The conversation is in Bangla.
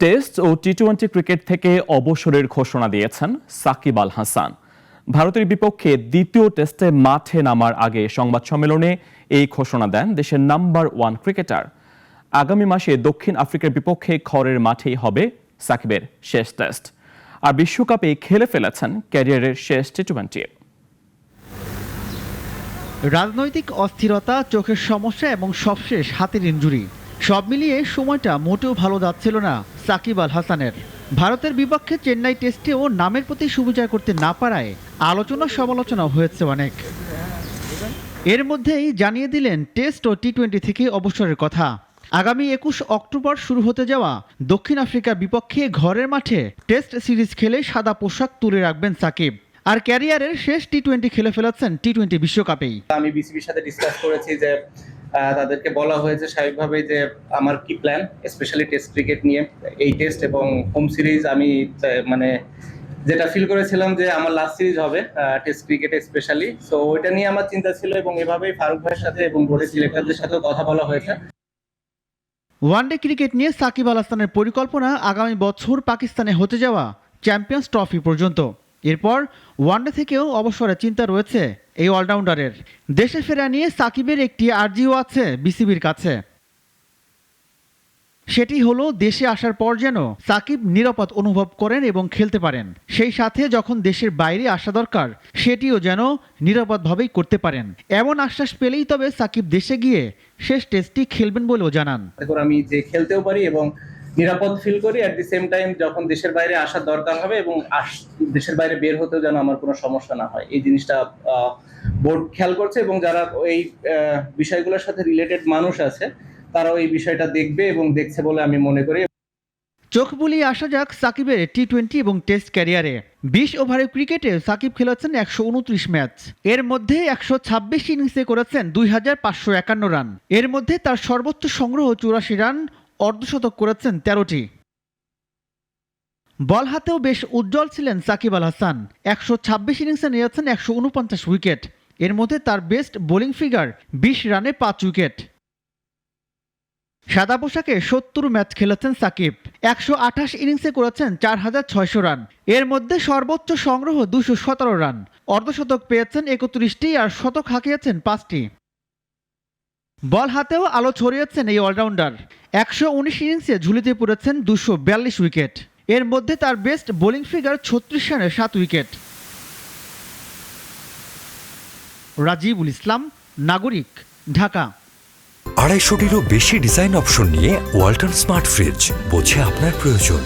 টেস্ট ও টি-20 ক্রিকেট থেকে অবসরের ঘোষণা দিয়েছেন সাকিব আল হাসান। ভারতের বিপক্ষে দ্বিতীয় টেস্টে মাঠে নামার আগে সংবাদ সম্মেলনে এই ঘোষণা দেন দেশের নাম্বার 1 ক্রিকেটার। আগামী মাসে দক্ষিণ আফ্রিকার বিপক্ষে ঘরের মাঠেই হবে সাকিবের শেষ টেস্ট। আর বিশ্বকাপে খেলে ফেলেছেন ক্যারিয়ারের শেষ টি-20। রাজনৈতিক অস্থিরতা, চোখের সমস্যা এবং সবশেষ হাতের ইনজুরি, সব মিলিয়ে সময়টা মোটেও ভালো যাচ্ছিল না সাকিব আল হাসানের। ভারতের বিপক্ষে চেন্নাই টেস্টেও নামের প্রতি সুবিচার করতে না পারায় আলোচনা সমালোচনা হয়েছে অনেক। এর মধ্যেই জানিয়ে দিলেন টেস্ট ও টি-20 থেকে অবসরের কথা। আগামী 21 অক্টোবর শুরু হতে যাওয়া দক্ষিণ আফ্রিকার বিপক্ষে ঘরের মাঠে টেস্ট সিরিজ খেলে সাদা পোশাক তুলে রাখবেন সাকিব। আর ক্যারিয়ারের শেষ টি-20 খেলে ফেলেছেন টি-20 বিশ্বকাপেই। আমি বিসিবির সাথে ডিসকাস করেছি যে তাদেরকে বলা হয়েছে স্বাভাবিকভাবে যে আমার কি প্ল্যান, স্পেশালি টেস্ট ক্রিকেট নিয়ে। এই টেস্ট এবং হোম সিরিজ আমি মানে যেটা ফিল করেছিলাম যে আমার লাস্ট সিরিজ হবে টেস্ট ক্রিকেটে স্পেশালি, সো ওইটা নিয়ে আমার চিন্তা ছিল এবং এভাবেই ফারুক ভাইয়ের সাথে এবং বোর্ডের সিলেক্টরদের সাথেও কথা বলা হয়েছে। ওয়ানডে ক্রিকেট নিয়ে সাকিব আল হাসানের পরিকল্পনা আগামী বছর পাকিস্তানে হতে যাওয়া চ্যাম্পিয়ন্স ট্রফি পর্যন্ত। এরপর ওয়ানডে থেকেও অবসরের চিন্তা রয়েছে এই অলরাউন্ডারের। দেশে ফেরা নিয়ে সাকিবের একটি আর্জিও আছে বিসিবির কাছে। সেটি হলো দেশে আসার পর যেন সাকিব নিরাপদ অনুভব করেন এবং খেলতে পারেন, সেই সাথে যখন দেশের বাইরে আসা দরকার সেটিও যেন নিরাপদভাবেই করতে পারেন। এমন আশ্বাস পেলেই তবে সাকিব দেশে গিয়ে শেষ টেস্টটি খেলবেন বলেও জানান। আমি যে খেলতেও পারি এবং নিরাপদ ফিল করি, অ্যাট দি সেম টাইম যখন দেশের বাইরে আসার দরকার হবে এবং দেশের বাইরে বের হতেও যেন আমার কোনো সমস্যা না হয়, এই জিনিসটা বোর্ড খেয়াল করছে এবং যারা এই বিষয়গুলোর সাথে রিলেটেড মানুষ আছে তারাও এই বিষয়টা দেখবে এবং দেখছে বলে আমি মনে করি। চোখ বুলিয়ে আসা যাক সাকিবের টি-20 এবং টেস্ট ক্যারিয়ারে। 20 ওভারের ক্রিকেটে সাকিব খেলেছেন 129 ম্যাচ। এর মধ্যে 126 ইনিংসে করেছেন 2551 রান। এর মধ্যে তার সর্বোচ্চ সংগ্রহ 84 রান, অর্ধশতক করেছেন 13টি। বল হাতেও বেশ উজ্জ্বল ছিলেন সাকিব আল হাসান। 126 ইনিংসে নিয়েছেন 149 উইকেট। এর মধ্যে তার বেস্ট বোলিং ফিগার 20 রানে 5 উইকেট। সাদা পোশাকে 70 ম্যাচ খেলেছেন সাকিব। 128 ইনিংসে করেছেন 4600 রান। এর মধ্যে সর্বোচ্চ সংগ্রহ 217 রান, অর্ধশতক পেয়েছেন 31টি আর শতক হাঁকিয়েছেন 5টি। বল হাতেও আলো ছড়িয়েছেন এই অলরাউন্ডার। 119 ইনিংসে ঝুলিতে পড়েছেন 242 উইকেট। এর মধ্যে তার বেস্ট বোলিং ফিগার 36 রানে 7 উইকেট। রাজিবুল ইসলাম, নাগরিক, ঢাকা। 250টিরও বেশি ডিজাইন অপশন নিয়ে ওয়ালটন স্মার্ট ফ্রিজ, বোঝে আপনার প্রয়োজন।